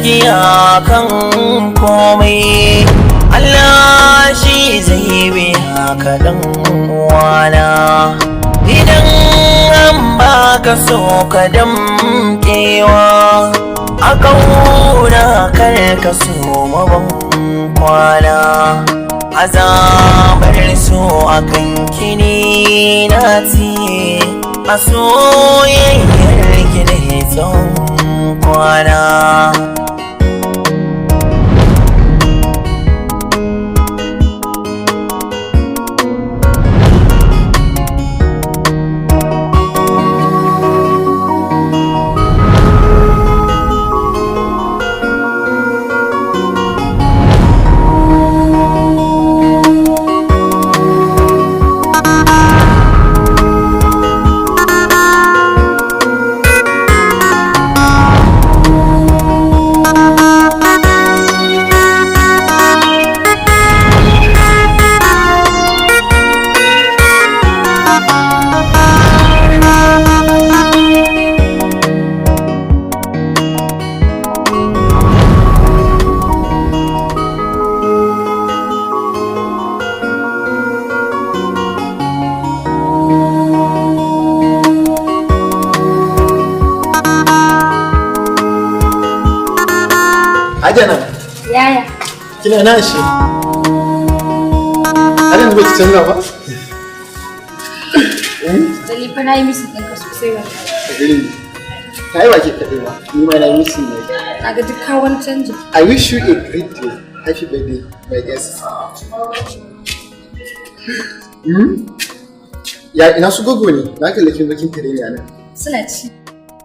gaskiya kan komai, Allah shi zai biya ka dan uwana. Idan an baka so ka damkewa, a kauna kar ka so maban kwana. Azabar so akan kini na tiye, a soyayyar ki da tsawon kwana. Ajana. Yaya. Kina na shi. Anan ba ki canza ba? Dali fa na yi misin ɗinka sosai wallahi. Kai ba ke kaɗai ba, ni ma na yi misin ne. Na ga duk kawon canji. I wish you a great day. Happy birthday, my guest. Ya ina su gogo ne? Na kalli kin bakin tare ne a nan. Suna ci.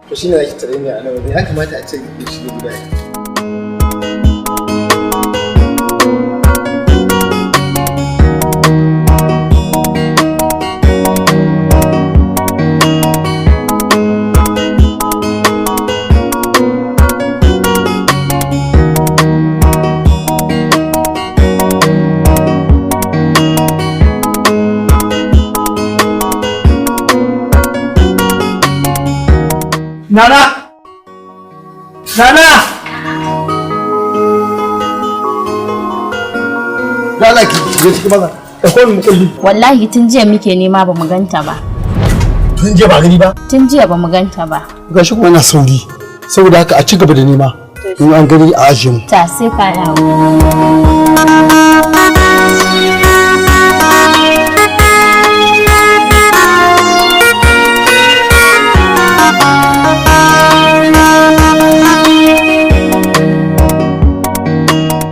To shine zaki tare ne a nan wajen. Ya kamata a ce ki shi ne guda. Nana! Nana! Lala ki je ciki maza. Da kowane mukulli. Wallahi tun jiya muke nema ba mu ganta ba. Tun jiya ba gani ba? Tun jiya ba mu ganta ba. Gashi kuma ina sauri. Saboda haka a ci gaba da nema. In an gani a ajiye mu. Ta sai ka dawo.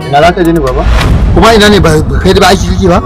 Ina za ka je ni baba? Kuma ina ne ba kai da ba aiki kake ba?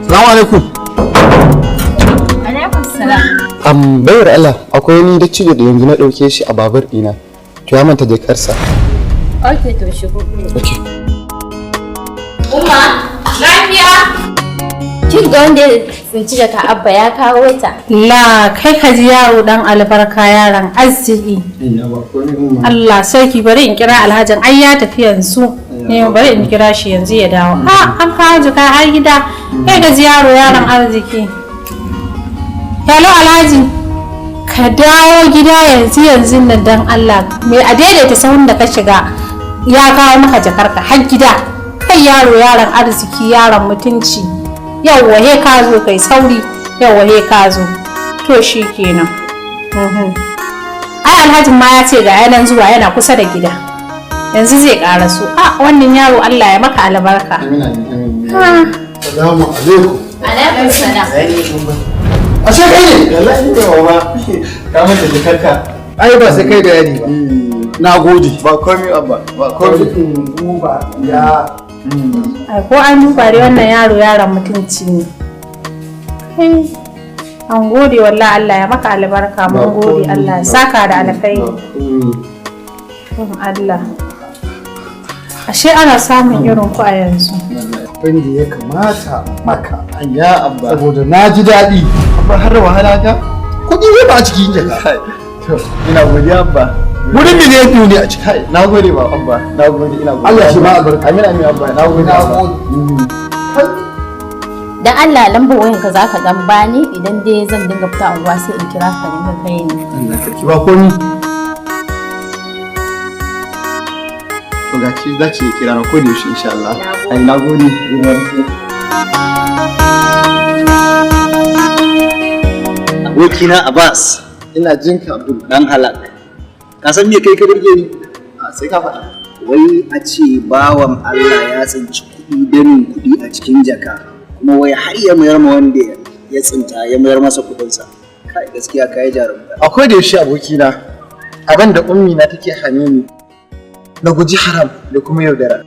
Assalamu alaikum. Alaikum salam. Bayar Allah, akwai wani da cijo da yanzu na ɗauke shi a babur ɗina. To ya manta jakarsa. Okay, to shigo. Okay. Umma, lafiya? Kin ga wanda ya tsinci jaka Abba ya kawo ta. La kai ka ji yaro dan albarka yaron arziki. Allah sarki bari in kira Alhajin ai ya tafi yanzu. Bari in kira shi yanzu ya dawo. An kawo jaka har gida. Kai ga yaro yaron arziki. Hello Alhaji. Ka dawo gida yanzu nan dan Allah. Me a daidaita sahun da ka shiga ya kawo maka jakarka har gida. Kai yaro yaron arziki yaron mutunci. Yawwa he ka zo kai sauri. Yawwa he ka zo. To shikenan. Ai Alhajin ma ya ce ga yanan zuwa yana kusa da gida. Yanzu zai karaso. Wannan yaro Allah ya maka albarka. Assalamu alaikum. Alaikum salam. Ashe kai ne? Wallahi ne ba. Ka manta jakarka. Ai ba sai kai da yani ba. Na gode. Ba komai abba. Ba komai. Duba ya. Ai ko an duba dai wannan yaro yaron mutunci ne. An gode wallahi Allah ya maka albarka mun gode Allah ya saka da alkhairi. Allah. Ashe ana samun irin ku a yanzu. Wanda ya kamata maka ya abba saboda na ji daɗi. Abba har wahala ka? Kuɗi ne ba a cikin jaka. Ina godiya abba. Wurin da ne biyu ne a ciki. Na gode ba abba. Na gode ina gode. Allah shi ma albarka. Amin amin abba. Na gode. Na gode. Dan Allah lambar wayan ka zaka dan bani idan dai zan dinga fita unguwa sai in kira ka ne ka kai ni. Allah sarki ba komai. To ga ci za ki kira na ko da yaushe insha Allah. Ai na gode. Abokina Abbas, Ina jin ka Abdul. dan halak. Ka san me kai ka burge ni? Sai ka faɗa. Wai a ce bawan Allah ya tsinci kuɗi damin kuɗi a cikin jaka, kuma wai har ya mayar ma wanda ya tsinta ya mayar masa kuɗinsa. Kai gaskiya kai jarumta. Akwai da yaushe abokina abin da ummi na take hane ni na guji haram da kuma yaudara.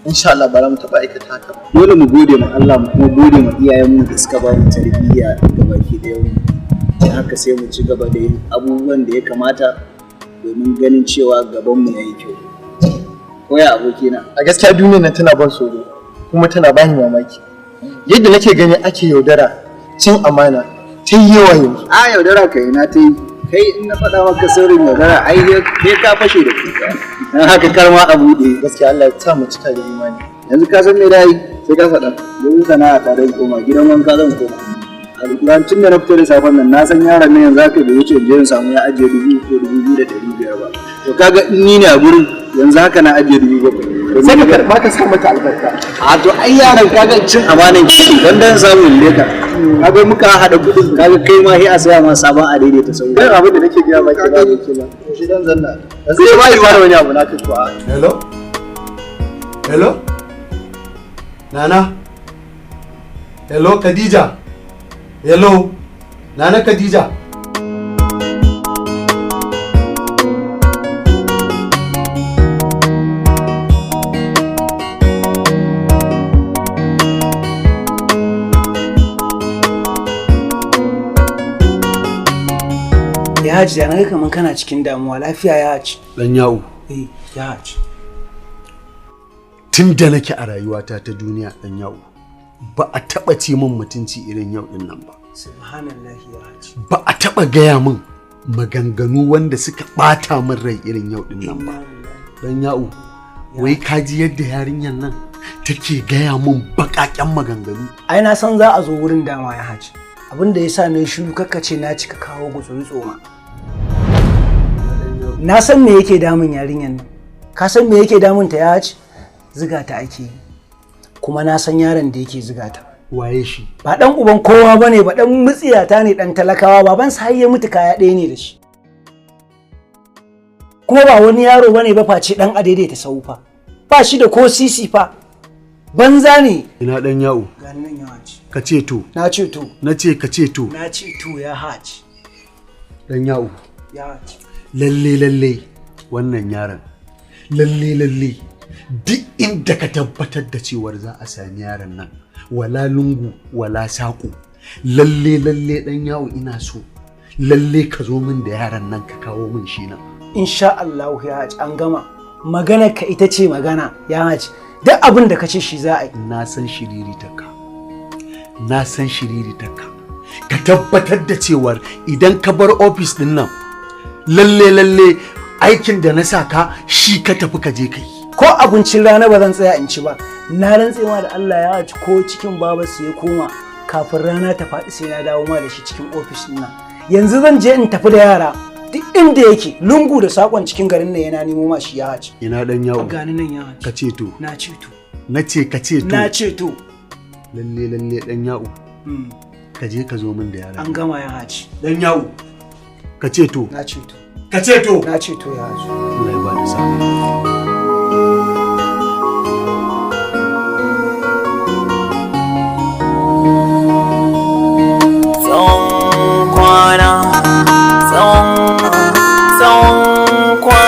Insha Allah ba za mu taɓa aikata haka ba. Dole mu gode ma Allah mu kuma gode ma iyayenmu da suka ba mu tarbiyya ga baki da yau. Sai haka sai mu ci gaba da yin abubuwan da ya kamata domin ganin cewa gabanmu ya yi kyau. Koya abokina. A gaskiya duniyar nan tana ban tsoro kuma tana bani mamaki. Yadda nake gani ake yaudara, cin amana, ta yi yawa yanzu. A yaudara kai na ta yi. Kai in na faɗa maka sirrin yaudara ai kai ka fashe da kuka. Dan haka karma a buɗe. Gaskiya Allah ya sa mu cika da imani. Yanzu ka san me da yi sai ka faɗa. Yanzu sana'a ta dan koma gidan wanka zan koma. A rancin da na fito da safen nan na san yaron nan yanzu haka bai wuce je in samu ya ajiye 2,000 ko 2,500 ba. To kaga in ni ne a gurin yanzu haka na ajiye 7,000. Sai ka karɓa ka sa mata albarka. A to ai yaron kaga cin amanan kishi dan dan samun leka. Kaga muka haɗa kuɗin kaga kai ma sai a saya ma sabon a daidaita sau. Kai abin da nake gaya maki ba ne kenan. Shi dan zanna. Sai ba yi wani abu na kace a. Hello? Hello? Nana? Hello Khadija? Hello? Nana Khadija? Ya haji da naga kaman kana cikin damuwa lafiya ya haji. Dan yawo. Ya haji. Tun da nake a rayuwata ta duniya dan yawo. Ba a taba ce min mutunci irin yau din nan ba. Subhanallahi ya haji. Ba a taba gaya min maganganu wanda suka bata min rai irin yau din nan ba. Dan yawo. Wai kaji yadda yarinyar nan take gaya min bakaken maganganu. Ai na san za a zo wurin dama ya haji. Abin da yasa ne shiru kakkace na cika kawo gutsuri tsoma. Na san me yake damun yarinyar nan. Ka san me yake damun ta ya haji? Ziga ta ake yi. Kuma na san yaron da yake ziga ta. Waye shi? Ba dan uban kowa bane ba dan mutsiyata ne dan talakawa baban sa har ya mutu kaya ɗaya ne da shi. Kuma ba wani yaro bane ba face dan adaidaita saufa. Ba shi da ko sisi fa. Banza ne. Ina dan yawo. Ga nan ya haji. Ka ce to. Na ce to. Na ce ka ce to. Na ce to ya haji. Dan yawo. Ya haji. Lalle wannan yaron. Lalle duk inda ka tabbatar da cewar za a sami yaron nan wala lungu wala saƙo. Lalle dan yawo ina so. Lalle ka zo min da yaron nan ka kawo min shi nan. Insha Allah ya haji an gama. Magana ka ita ce magana ya haji. Duk abin da ka ce shi za a yi. Na san shiriritarka. Na san shiriritarka. Ka tabbatar da cewar idan ka bar ofis din nan lalle aikin da na saka shi ka tafi ka je kai. Ko abincin rana ba zan tsaya in ci ba. Na rantse ma da Allah ya haji ko cikin babarsa ya koma kafin rana ta faɗi sai na dawo ma da shi cikin ofis din nan. Yanzu zan je in tafi da yara duk inda yake lungu da sakon cikin garin nan yana nemo ma shi ya haji. Ina dan yawo. Gani nan ya haji. Ka ce to. Na ce to. Na ce ka ce to. Na ce to. Lalle dan yawo. Ka je ka zo min da yara. An gama ya haji. Dan yawo. Ka ce to. Na ce to. Ka ce to. Na ce to ya haji. Allah ya ba da sa'a. Tsawon kwana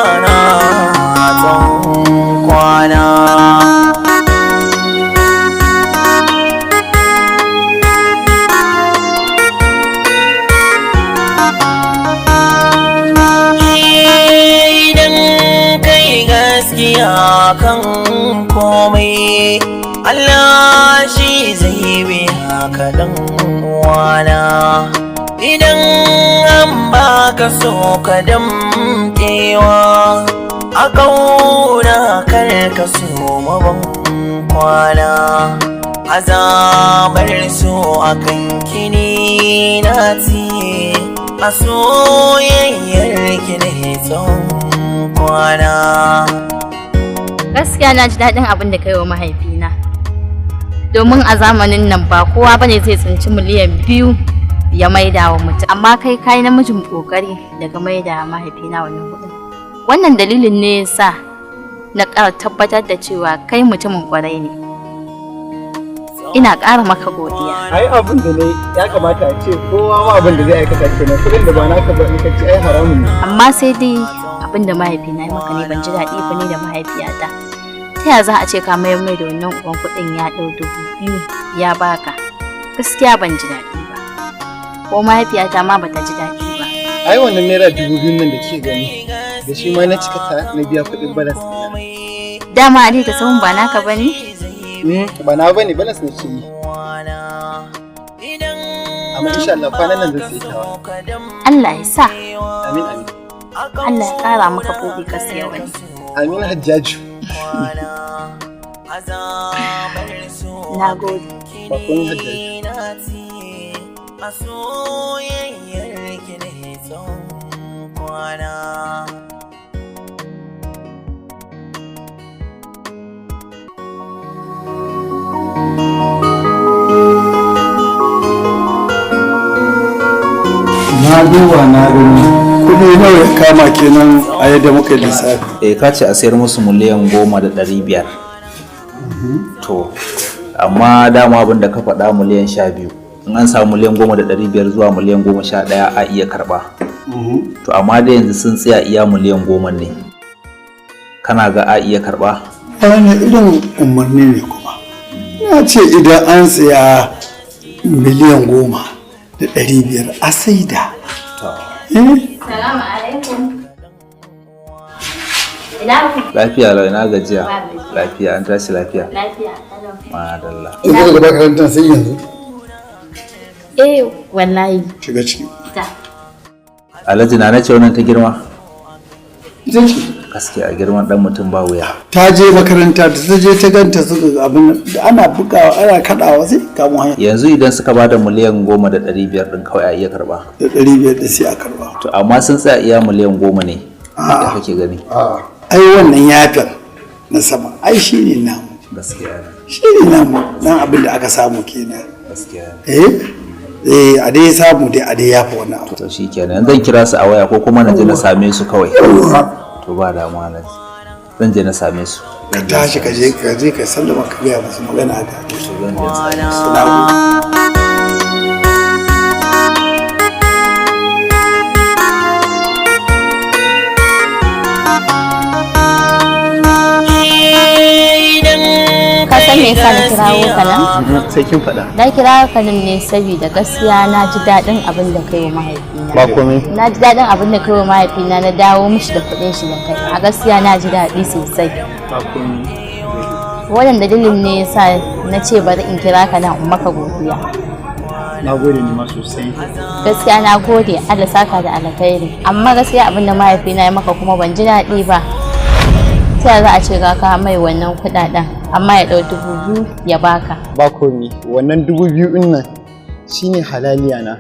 biya kan komai, Allah shi zai biya ka dan uwana. Idan an baka so ka damkewa, a ƙauna kar ka so maban kwana. Azabar so akan kini na tiye, a soyayyar ki ne tsawon kwana. Gaskiya na ji daɗin abin da kai wa mahaifina. Domin a zamanin nan ba kowa bane zai tsinci miliyan 2 ya maida wa mutum. Amma kai namijin kokari daga maida mahaifina wannan kuɗin. Wannan dalilin ne yasa na ƙara tabbatar da cewa kai mutumin kwarai ne. Ina ƙara maka godiya. Ai abin da ne ya kamata a ce kowa ma abin da zai aikata kenan, kuɗin da ba naka ba in ka ci ai haramun ne. Amma sai dai abin da mahaifina ya maka ne ban ji daɗi ba ni da mahaifiyata. Ta ya za a ce ka mayar mai da wannan uban kuɗin ya ɗau 2000 ya baka? Gaskiya ban ji daɗi ba. Ko mahaifiyata ma bata ji daɗi ba. Ai wannan naira 2000 nan da ke gani da shi ma na cika ta na biya kuɗin balas ɗina. Dama Ali ta samun ba naka bane? Ba na bane, balas na ce yi. Amma insha Allah kwanan nan zan sai tawa. Allah ya sa. Amin amin. Allah ya ƙara maka buɗi ka siya wani. Amin Hajjaju. Na gode. Ba kun Hajjaju. A soyayyar ki ne tsawon kwana. Na duba na gani kuɗi nawa ya kama kenan a yadda muka lissafi. Ka ce a sayar musu miliyan 10,500. To amma dama abin da ka faɗa miliyan 12. In an samu miliyan 10,500 zuwa miliyan 11 a iya karɓa. To amma da yanzu sun tsaya iya miliyan 10 ne. Kana ga a iya karɓa? Wani irin umarni ne kuma. Na ce idan an tsaya miliyan 10,500 a saida. Salamu alaikum. Lafiya lau, ina gajiya. Lafiya, an tashi lafiya. Lafiya. Madalla. Ina daga makarantar sai yanzu. Wallahi. Shiga ciki. Alhaji na ce wannan ta girma? Ita ce. Gaskiya girman dan mutum ba wuya. Ta je makaranta da ta je ta ganta suka abin ana bugawa ana kadawa sai kamun hanya. Yanzu idan suka bada miliyan 10,500 din kawai a iya karba. Da 500 da sai a karba. To amma sun tsaya iya miliyan 10 ne. Da kake gani? Ai wannan yafin na sama ai shine namu. Gaskiya ne. Shine namu nan abin da aka samu kenan. Gaskiya ne. A dai samu dai a dai yafa wannan abu. To shikenan zan kira su a waya ko kuma na je na same su kawai. To ba damuwa na zan je na same su. Ka tashi ka je ka sallama ka gaya musu magana haka. To zan je same su. Ka san me yasa na kirawo ka nan? Sai kin faɗa. Na kirawo ka nan ne saboda gaskiya na ji daɗin abin da kai wa mahaifina. Ba komai. Na ji daɗin abin da kai wa mahaifina na dawo mishi da kuɗin shi da kai. A gaskiya na ji daɗi sosai. Ba komai. Wannan dalilin ne yasa na ce bari in kira ka nan in maka godiya. Na gode ni ma sosai. Gaskiya na gode, Allah saka da alkhairi. Amma gaskiya abin da mahaifina ya maka kuma ban ji daɗi ba. Ta za a ce ka mai wannan kuɗaɗen amma ya ɗau 2,000 ya baka. Ba komai. Wannan 2,000 ɗin nan shine halaliya na.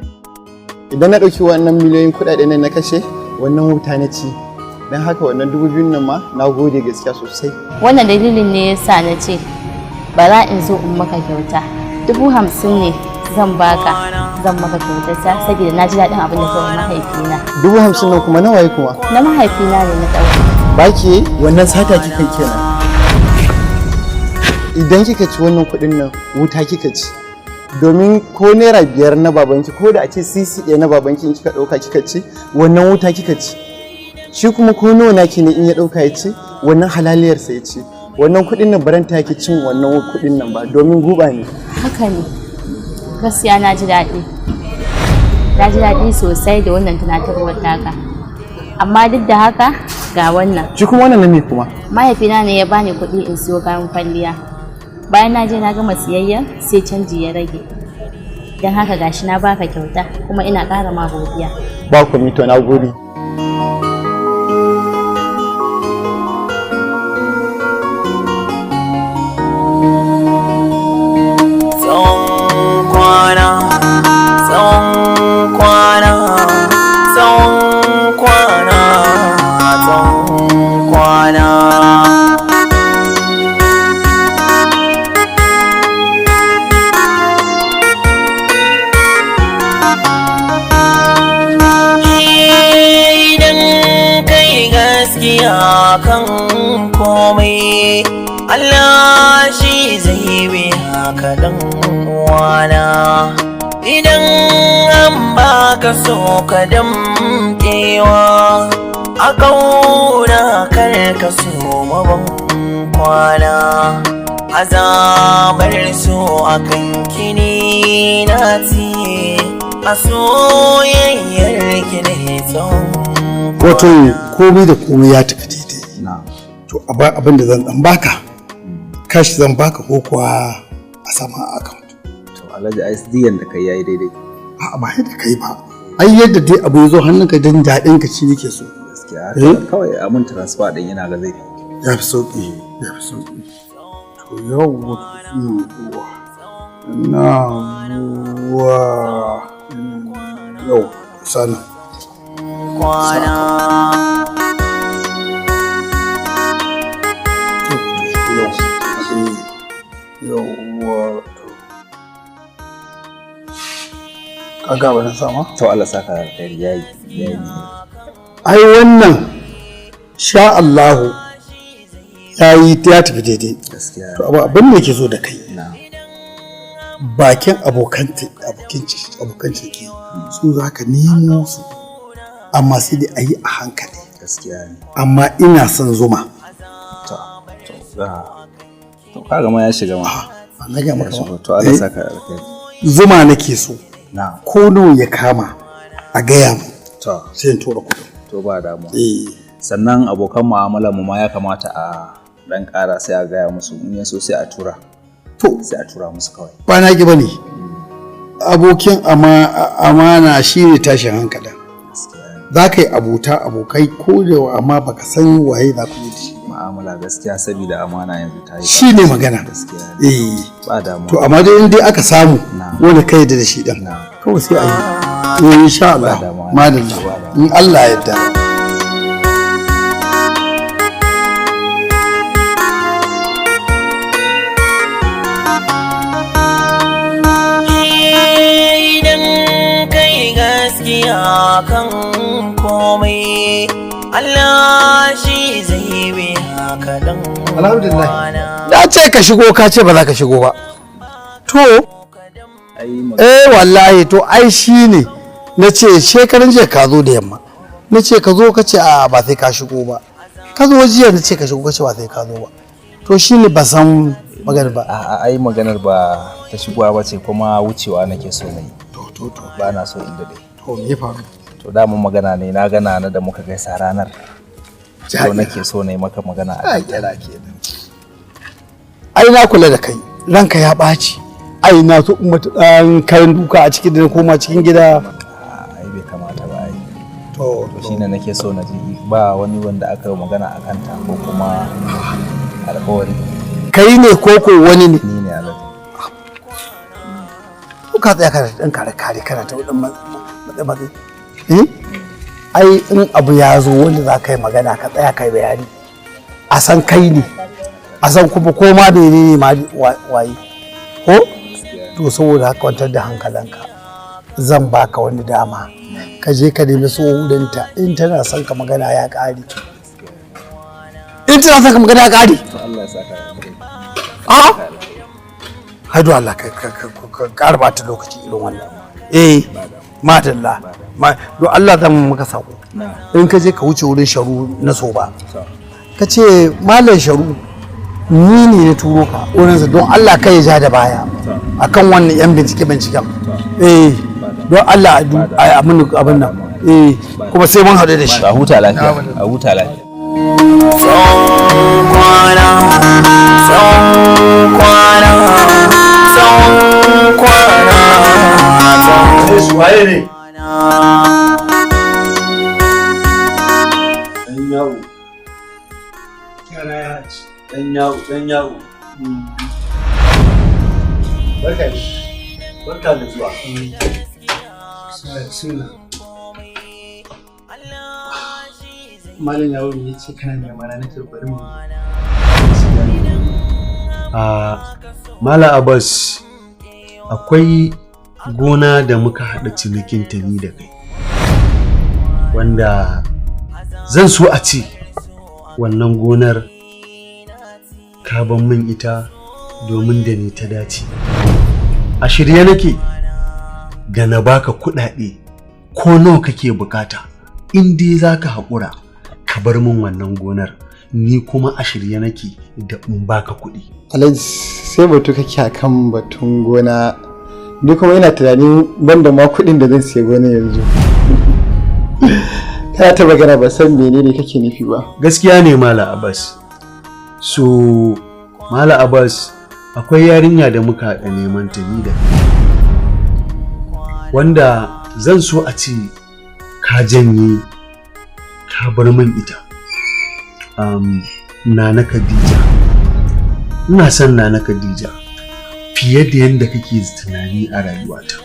Idan na ɗauki wannan miliyoyin kuɗaɗen nan na kashe, wannan wuta na ci. Don haka wannan 2,000 nan ma na gode gaskiya sosai. Wannan dalilin ne yasa na ce bara in zo in maka kyauta. 50,000 ne zan baka, zan maka kyautar ta saboda na ji daɗin abin da kai mahaifina. 50,000 nan kuma na waye kuma? Na mahaifina ne na ɗauka. Baki wannan sata kika kenan. Idan kika ci wannan kuɗin nan wuta kika ci. Domin ko naira 5 na babanki ko da a ce sisi ɗaya na babanki in kika ɗauka kika ci wannan wuta kika ci. Shi kuma ko nawa naki ne in ya ɗauka ya ci wannan halaliyarsa ya ci. Wannan kuɗin nan baranta yake cin wannan kuɗin nan ba domin guba ne. Haka ne. Gaskiya na ji daɗi. Na ji daɗi sosai da wannan tunatarwar taka. amma duk da haka ga wannan. Shi kuma wannan na me kuma? Mahaifina ne ya bani kuɗi in siyo kayan kwalliya. Bayan na je na gama siyayya sai canji ya rage. Don haka gashi na baka kyauta kuma ina ƙara ma godiya. Ba ku mito na gode. kan komai Allah shi zai biya ka dan uwana idan an baka so ka damkewa a kauna kar ka so maban kwana azabar so akan kini na ti a soyayyar ki ne tsawon wato komai da komai ya tafi daidai to abin da zan dan baka cash zan baka ko kuwa a sama account to alhaji ISDN da kai yayi daidai a ba yadda kai ba ai yadda dai abu yazo hannunka dan dadin ka ci nake so gaskiya kawai a mun transfer din yana ga zai ya fi sauki to yau na wa yau sana kwana kaga wani sama? To Allah saka alkhairi yayi ai wannan sha Allahu yayi ya tafi daidai gaskiya to abin da yake so da kai bakin abokan ciki su zaka nemo su amma sai dai ayi a hankali gaskiya amma ina son zuma to kaga ma ya shiga ma na ga maka to Allah saka alkhairi zuma nake so ko nawa ya kama a gaya mu sai in tura kuɗin to ba damuwa sannan abokan mu'amala mu ma ya kamata a dan ƙara sai a gaya musu in yaso sai a tura sai a tura musu kawai ba na ki bane abokin amana shine tashin hankali za ka yi abota abokai ko da amma baka san waye za ku yi da shi mu'amala gaskiya saboda amana yanzu ta yi shi ne magana gaskiya ba damuwa to amma dai in dai aka samu wanda kai da shi din kawai sai a yi insha Allah madalla in Allah ya yarda kan komai Allah shi zai biya ka dan alhamdulillah da ce ka shigo ka ce ba za ka shigo ba to wallahi to ai shine nace shekaran jiya ka zo da yamma nace ka zo ka ce a ba sai ka shigo ba ka zo jiya nace ka shigo ka ce ba sai ka zo ba to shine ba san maganar ba ai maganar ba ta shigowa ba ce kuma wucewa nake so nayi to ba na so inda dai to me faru to da mun magana ne na gana na da muka gaisa ranar to nake so nayi maka magana a kira kenan ai na kula da kai ranka ya ɓaci ai na so mata dan kayan duka a cikin da koma cikin gida ai bai kamata ba ai to shine nake so na ji ba wani wanda aka yi magana a kanta ko kuma alƙawari kai ne koko wani ne ni ne alaji ka tsaya kana dan kare kana ta matsayi ai in abu ya zo wanda za ka yi magana ka tsaya kai bayani a san kai ne a san kuma ko ma da ne ma waye ko to saboda haka kwantar da hankalanka zan baka wani dama ka je ka nemi tsohulinta in tana son ka magana ya ƙare in tana son ka magana ya ƙare Allah ya saka haidu Allah ka ƙara ba ta lokaci irin wannan madalla don Allah zan maka sako in ka je ka wuce wurin sharu na so ba ka ce malam sharu ni ne na turo ka wurinsa don Allah kai ya ja da baya akan wannan yan binciken don Allah a abin nan kuma sai mun haɗu da shi. A huta lafiya. A huta lafiya. Tsawon kwana, tsawon kwana, tsawon kwana, Su waye ne? Dan yawo. Dan yawo, dan yawo. Barka da zuwa. Malam yawo ne ce kana mai mana nake bari mu. Mala Abbas, akwai gona da muka haɗa cinikin ta ni da kai, wanda zan so a ce wannan gonar ka ban min ita domin da ni ta dace. A shirye nake da na baka kuɗaɗe ko nawa kake bukata, in dai za ka haƙura ka bar min wannan gonar, ni kuma a shirye nake da in baka kuɗi. Alhaji sai batu kake akan batun gona, ni kuma ina tunanin banda ma kuɗin da zan siya gona yanzu. Kana ta magana ba san menene kake nufi ba. Gaskiya ne Mala Abbas. So Mala Abbas, akwai yarinya da muka haɗa neman ta ni da wanda zan so a ce ka janye ka bar min ita. Nana Khadija, ina son Nana Khadija fiye da yadda kake tunani a rayuwata,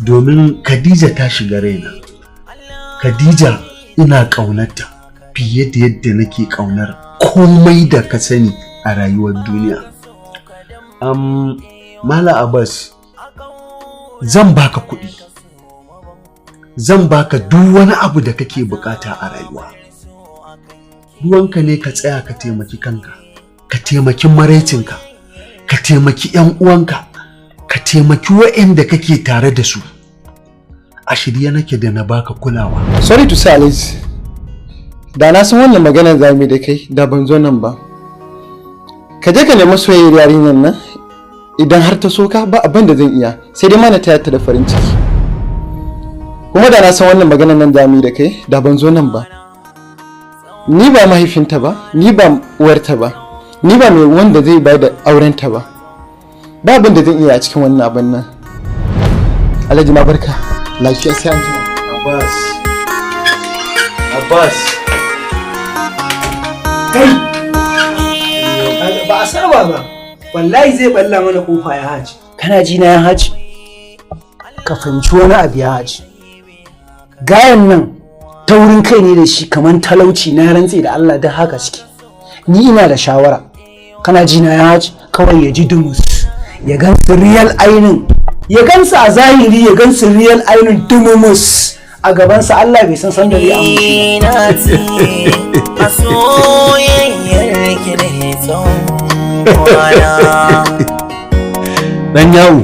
domin Khadija ta shiga raina. Khadija ina ƙaunarta fiye da yadda nake ƙaunar komai da ka sani a rayuwar duniya. Mala Abbas, zan baka kuɗi, zan baka duk wani abu da kake bukata a rayuwa. Ruwanka ne ka tsaya ka taimaki kanka, ka taimaki maraicinka, ka taimaki 'yan uwanka, ka taimaki waɗanda kake tare da su. A shirye nake da na baka kulawa. Sorry to say Alice, da na san wannan maganar zami da kai da ban zo nan ba. Ka je ka nemi soyayyar yarinyar nan, idan har ta so ka ba abin da zan iya, sai dai ma na taya ta da farin ciki. Kuma da na san wannan maganar nan zami da kai da ban zo nan ba. Ni ba mahaifinta ba, ni ba uwarta ba, ni ba mai wanda zai bayar da aurenta ba. Ba abin da zan iya a cikin wannan abin nan. Alhaji na barka, lafiya sai an ji. Abbas, Abbas, Kai! Ba a saba ba, wallahi zai balla mana kofa ya haji. Kana ji na ya haji? Ka fahimci wani abu ya haji. Gayan nan taurin kai ne da shi kamar talauci, na rantse da Allah da haka suke. Ni ina da shawara. Kana ji na ya haji? Kawai ya ji dumus, ya gan su real ainin, ya gan su a zahiri, ya gan su real ainin dumumus a gabansa. Allah bai san da zai amince a soyayyar ki ne tsawon kwana. Dan yawo,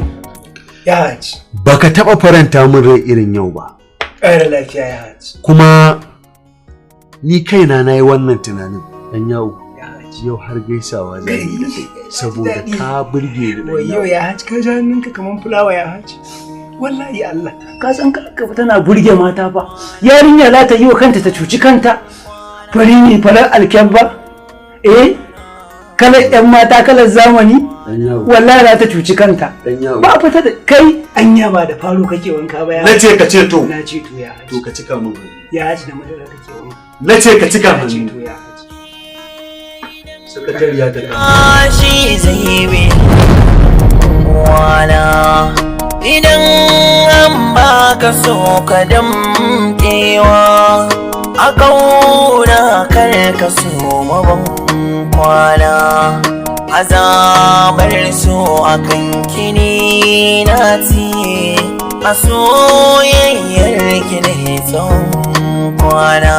ya haji. baka taɓa faranta min rai irin yau ba. Ƙara lafiya ya haji. Kuma ni kaina na yi wannan tunanin. Dan yawo, yau har gaisawa zai yi da kai saboda ka burge da dan yau ya haji, ka ja hannunka kamar fulawa ya haji. Wallahi Allah, ka san ka tana burge mata fa. Yarinya za ta yi wa kanta ta cuci kanta. Fari ne farar alkyabba. Kalar yan mata kalar zamani. Wallahi za ta cuci kanta. Ba fita da kai anya ba da faro kake wanka ba ya. Na ce ka ce to. Na ce to ya haji. To ka cika min. Ya haji da madara kake wanka. Na ce ka cika min. To ya haji. Sakatariya ta Shi zai bi wana. Idan an baka so ka damkewa, a kauna kar ka so maban kwana. Azabar so a kan kini na tiye, a soyayyar ki ne tsawon kwana.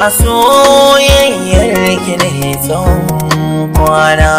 A soyayyar ki ne tsawon kwana.